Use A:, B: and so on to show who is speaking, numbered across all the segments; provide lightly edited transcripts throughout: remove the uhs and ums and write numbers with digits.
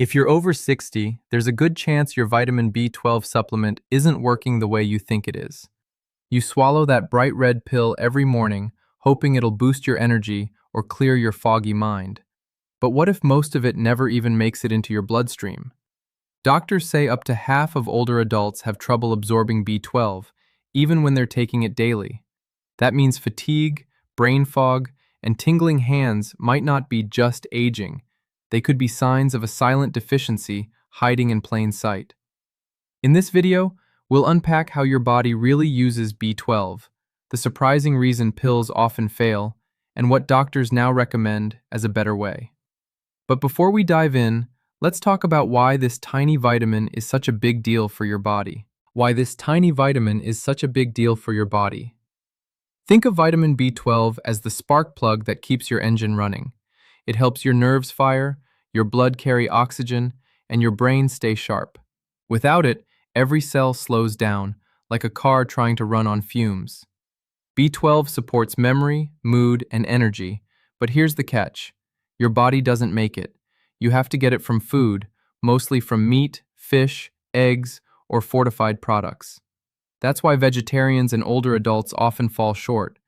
A: If you're over 60, there's a good chance your vitamin B12 supplement isn't working the way you think it is. You swallow that bright red pill every morning, hoping it'll boost your energy or clear your foggy mind. But what if most of it never even makes it into your bloodstream? Doctors say up to half of older adults have trouble absorbing B12, even when they're taking it daily. That means fatigue, brain fog, and tingling hands might not be just aging. They could be signs of a silent deficiency hiding in plain sight. In this video, we'll unpack how your body really uses B12, the surprising reason pills often fail, and what doctors now recommend as a better way. But before we dive in, let's talk about why this tiny vitamin is such a big deal for your body. Why this tiny vitamin is such a big deal for your body. Think of vitamin B12 as the spark plug that keeps your engine running. It helps your nerves fire, your blood carry oxygen, and your brain stay sharp. Without it, every cell slows down, like a car trying to run on fumes. B12 supports memory, mood, and energy, but here's the catch. Your body doesn't make it. You have to get it from food, mostly from meat, fish, eggs, or fortified products. That's why vegetarians and older adults often fall short.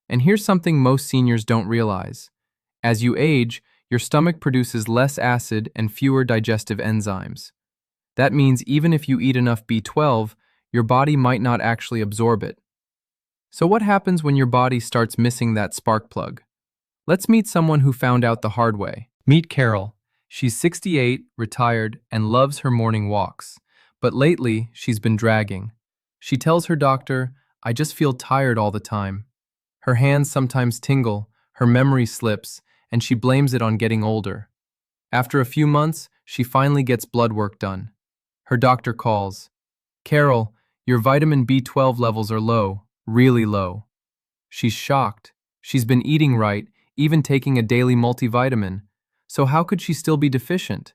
A: And here's something most seniors don't realize. As you age, your stomach produces less acid and fewer digestive enzymes. That means even if you eat enough B12, your body might not actually absorb it. So what happens when your body starts missing that spark plug? Let's meet someone who found out the hard way. Meet Carol. She's 68, retired, and loves her morning walks. But lately, she's been dragging. She tells her doctor, "I just feel tired all the time." Her hands sometimes tingle, her memory slips, and she blames it on getting older. After a few months, she finally gets blood work done. Her doctor calls. "Carol, your vitamin B12 levels are low, really low." She's shocked. She's been eating right, even taking a daily multivitamin. So how could she still be deficient?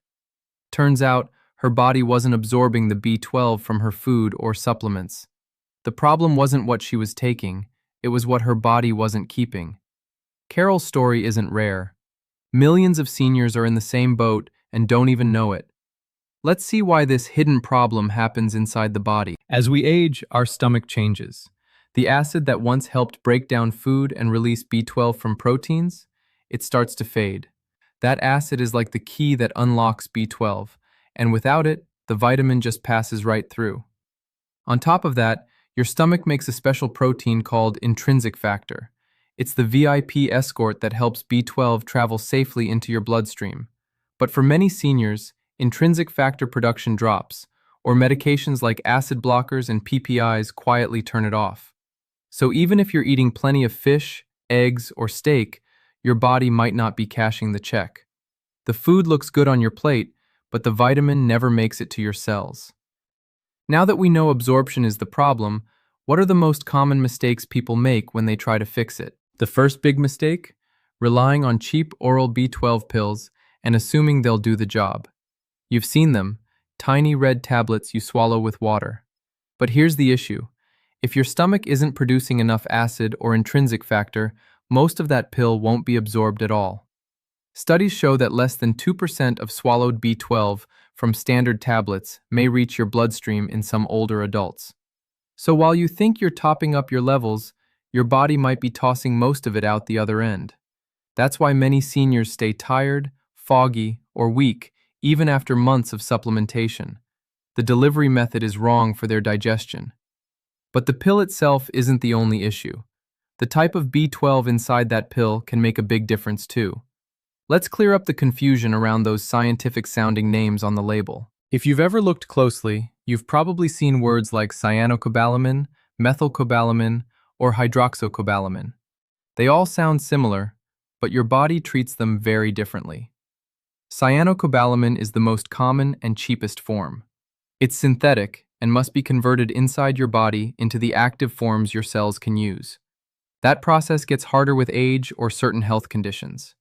A: Turns out, her body wasn't absorbing the B12 from her food or supplements. The problem wasn't what she was taking, it was what her body wasn't keeping. Carol's story isn't rare. Millions of seniors are in the same boat and don't even know it. Let's see why this hidden problem happens inside the body. As we age, our stomach changes. The acid that once helped break down food and release B12 from proteins, it starts to fade. That acid is like the key that unlocks B12, and without it, the vitamin just passes right through. On top of that, your stomach makes a special protein called intrinsic factor. It's the VIP escort that helps B12 travel safely into your bloodstream. But for many seniors, intrinsic factor production drops, or medications like acid blockers and PPIs quietly turn it off. So even if you're eating plenty of fish, eggs, or steak, your body might not be cashing the check. The food looks good on your plate, but the vitamin never makes it to your cells. Now that we know absorption is the problem, what are the most common mistakes people make when they try to fix it? The first big mistake? Relying on cheap oral B12 pills and assuming they'll do the job. You've seen them, tiny red tablets you swallow with water. But here's the issue. If your stomach isn't producing enough acid or intrinsic factor, most of that pill won't be absorbed at all. Studies show that less than 2% of swallowed B12 from standard tablets may reach your bloodstream in some older adults. So while you think you're topping up your levels, your body might be tossing most of it out the other end. That's why many seniors stay tired, foggy, or weak even after months of supplementation. The delivery method is wrong for their digestion. But the pill itself isn't the only issue. The type of B12 inside that pill can make a big difference too. Let's clear up the confusion around those scientific-sounding names on the label. If you've ever looked closely, you've probably seen words like cyanocobalamin, methylcobalamin, or hydroxycobalamin. They all sound similar, but your body treats them very differently. Cyanocobalamin is the most common and cheapest form. It's synthetic and must be converted inside your body into the active forms your cells can use. That process gets harder with age or certain health conditions.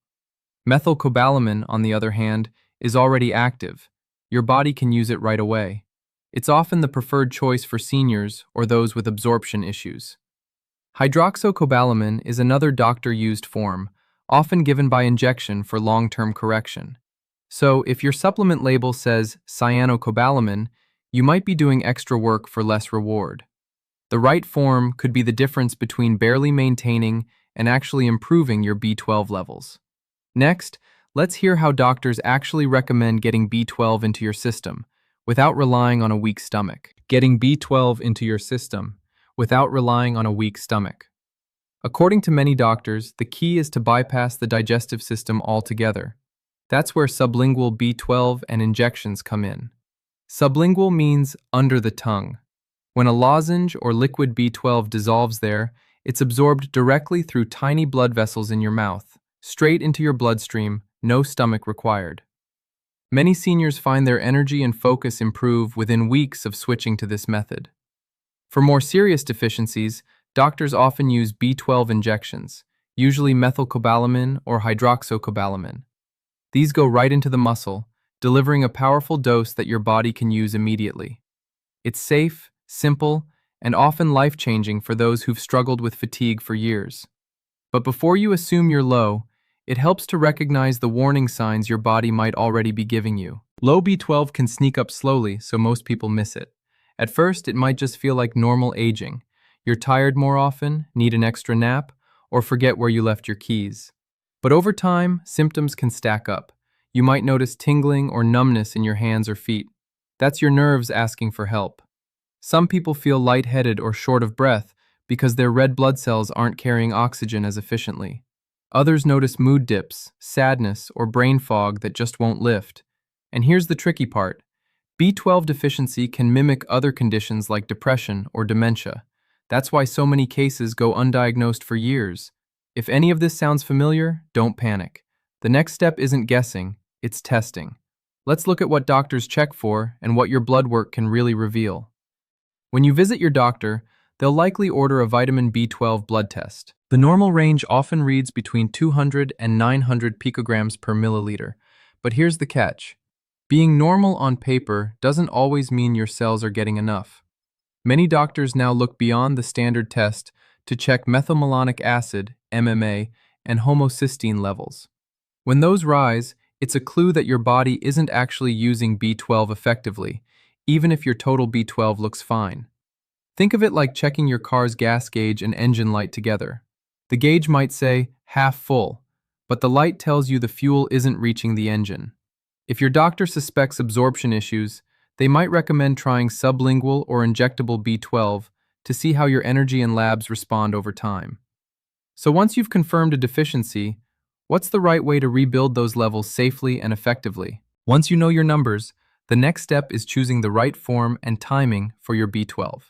A: Methylcobalamin, on the other hand, is already active. Your body can use it right away. It's often the preferred choice for seniors or those with absorption issues. Hydroxycobalamin is another doctor-used form, often given by injection for long-term correction. So, if your supplement label says cyanocobalamin, you might be doing extra work for less reward. The right form could be the difference between barely maintaining and actually improving your B12 levels. Next, let's hear how doctors actually recommend getting B12 into your system without relying on a weak stomach. Getting B12 into your system without relying on a weak stomach. According to many doctors, the key is to bypass the digestive system altogether. That's where sublingual B12 and injections come in. Sublingual means under the tongue. When a lozenge or liquid B12 dissolves there, it's absorbed directly through tiny blood vessels in your mouth, straight into your bloodstream, no stomach required. Many seniors find their energy and focus improve within weeks of switching to this method. For more serious deficiencies, doctors often use B12 injections, usually methylcobalamin or hydroxycobalamin. These go right into the muscle, delivering a powerful dose that your body can use immediately. It's safe, simple, and often life-changing for those who've struggled with fatigue for years. But before you assume you're low, it helps to recognize the warning signs your body might already be giving you. Low B12 can sneak up slowly, so most people miss it. At first, it might just feel like normal aging. You're tired more often, need an extra nap, or forget where you left your keys. But over time, symptoms can stack up. You might notice tingling or numbness in your hands or feet. That's your nerves asking for help. Some people feel lightheaded or short of breath because their red blood cells aren't carrying oxygen as efficiently. Others notice mood dips, sadness, or brain fog that just won't lift. And here's the tricky part. B12 deficiency can mimic other conditions like depression or dementia. That's why so many cases go undiagnosed for years. If any of this sounds familiar, don't panic. The next step isn't guessing, it's testing. Let's look at what doctors check for and what your blood work can really reveal. When you visit your doctor, they'll likely order a vitamin B12 blood test. The normal range often reads between 200 and 900 picograms per milliliter. But here's the catch. Being normal on paper doesn't always mean your cells are getting enough. Many doctors now look beyond the standard test to check methylmalonic acid, MMA, and homocysteine levels. When those rise, it's a clue that your body isn't actually using B12 effectively, even if your total B12 looks fine. Think of it like checking your car's gas gauge and engine light together. The gauge might say, half full, but the light tells you the fuel isn't reaching the engine. If your doctor suspects absorption issues, they might recommend trying sublingual or injectable B12 to see how your energy and labs respond over time. So once you've confirmed a deficiency, what's the right way to rebuild those levels safely and effectively? Once you know your numbers, the next step is choosing the right form and timing for your B12.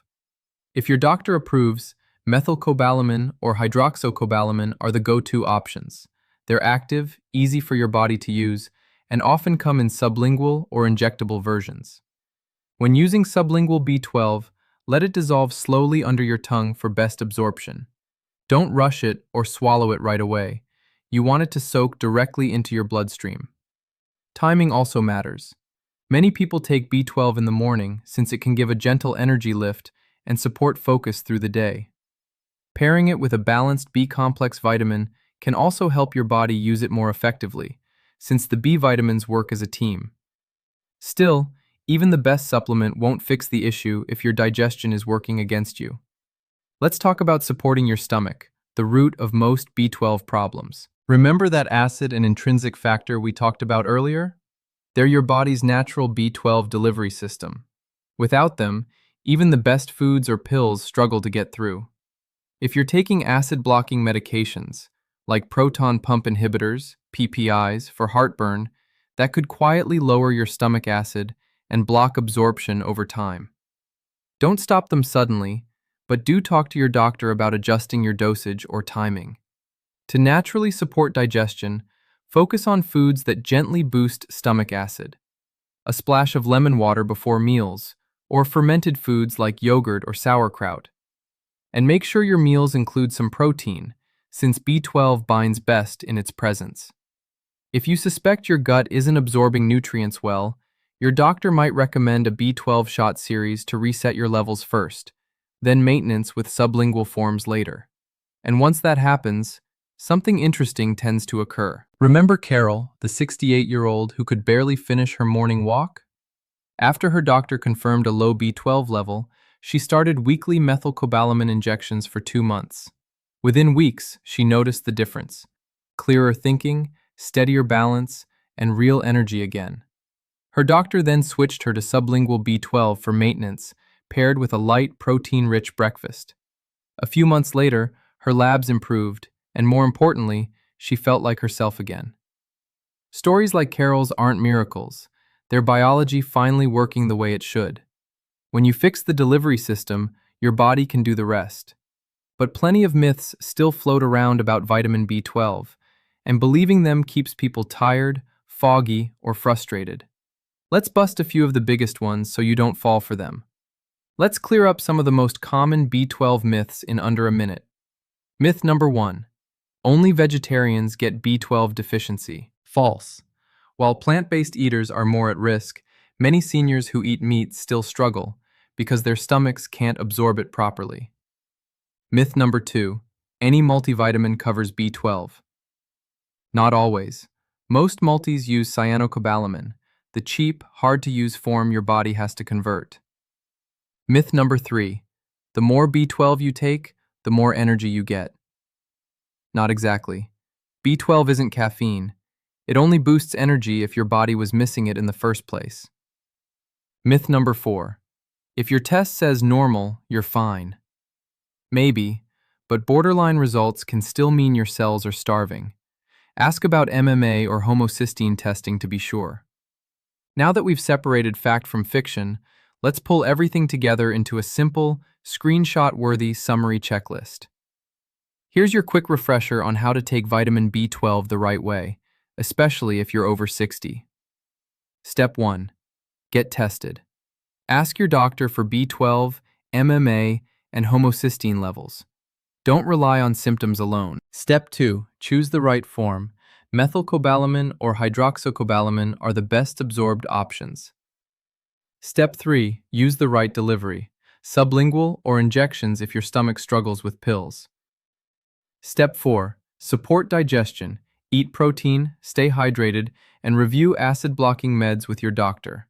A: If your doctor approves, methylcobalamin or hydroxycobalamin are the go-to options. They're active, easy for your body to use, and often come in sublingual or injectable versions. When using sublingual B12, let it dissolve slowly under your tongue for best absorption. Don't rush it or swallow it right away. You want it to soak directly into your bloodstream. Timing also matters. Many people take B12 in the morning since it can give a gentle energy lift and support focus through the day. Pairing it with a balanced B-complex vitamin can also help your body use it more effectively, since the B vitamins work as a team. Still, even the best supplement won't fix the issue if your digestion is working against you. Let's talk about supporting your stomach, the root of most B12 problems. Remember that acid and intrinsic factor we talked about earlier? They're your body's natural B12 delivery system. Without them, even the best foods or pills struggle to get through. If you're taking acid-blocking medications, like proton pump inhibitors, PPIs, for heartburn, that could quietly lower your stomach acid and block absorption over time. Don't stop them suddenly, but do talk to your doctor about adjusting your dosage or timing. To naturally support digestion, focus on foods that gently boost stomach acid. A splash of lemon water before meals, or fermented foods like yogurt or sauerkraut. And make sure your meals include some protein, since B12 binds best in its presence. If you suspect your gut isn't absorbing nutrients well, your doctor might recommend a B12 shot series to reset your levels first, then maintenance with sublingual forms later. And once that happens, something interesting tends to occur. Remember Carol, the 68-year-old who could barely finish her morning walk? After her doctor confirmed a low B12 level, she started weekly methylcobalamin injections for 2 months. Within weeks, she noticed the difference: clearer thinking, steadier balance, and real energy again. Her doctor then switched her to sublingual B12 for maintenance, paired with a light, protein-rich breakfast. A few months later, her labs improved, and more importantly, she felt like herself again. Stories like Carol's aren't miracles. They're biology finally working the way it should. When you fix the delivery system, your body can do the rest. But plenty of myths still float around about vitamin B12, and believing them keeps people tired, foggy, or frustrated. Let's bust a few of the biggest ones so you don't fall for them. Let's clear up some of the most common B12 myths in under a minute. Myth number 1. Only vegetarians get B12 deficiency. False. While plant-based eaters are more at risk, many seniors who eat meat still struggle because their stomachs can't absorb it properly. Myth number 2. Any multivitamin covers B12. Not always. Most multis use cyanocobalamin, the cheap, hard-to-use form your body has to convert. Myth number 3. The more B12 you take, the more energy you get. Not exactly. B12 isn't caffeine. It only boosts energy if your body was missing it in the first place. Myth number 4. If your test says normal, you're fine. Maybe, but borderline results can still mean your cells are starving. Ask about MMA or homocysteine testing to be sure. Now that we've separated fact from fiction, let's pull everything together into a simple, screenshot-worthy summary checklist. Here's your quick refresher on how to take vitamin B12 the right way, especially if you're over 60. Step 1. Get tested. Ask your doctor for B12, MMA, and homocysteine levels. Don't rely on symptoms alone. Step 2. Choose the right form. Methylcobalamin or hydroxycobalamin are the best absorbed options. Step 3. Use the right delivery. Sublingual or injections if your stomach struggles with pills. Step 4. Support digestion. Eat protein, stay hydrated, and review acid-blocking meds with your doctor.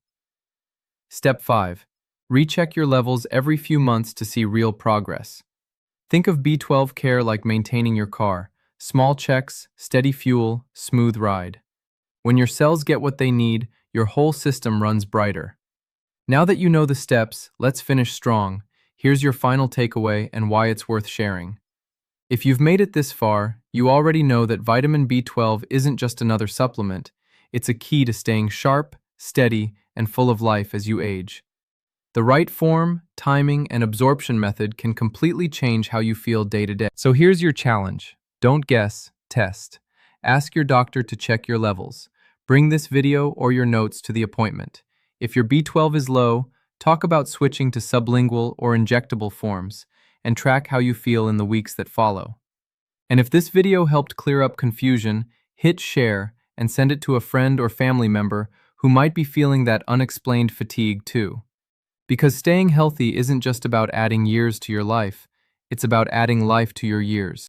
A: Step 5. Recheck your levels every few months to see real progress. Think of B12 care like maintaining your car. Small checks, steady fuel, smooth ride. When your cells get what they need, your whole system runs brighter. Now that you know the steps, let's finish strong. Here's your final takeaway and why it's worth sharing. If you've made it this far, you already know that vitamin B12 isn't just another supplement. It's a key to staying sharp, steady, and full of life as you age. The right form, timing, and absorption method can completely change how you feel day to day. So here's your challenge. Don't guess, test. Ask your doctor to check your levels. Bring this video or your notes to the appointment. If your B12 is low, talk about switching to sublingual or injectable forms, and track how you feel in the weeks that follow. And if this video helped clear up confusion, hit share and send it to a friend or family member who might be feeling that unexplained fatigue too. Because staying healthy isn't just about adding years to your life, it's about adding life to your years.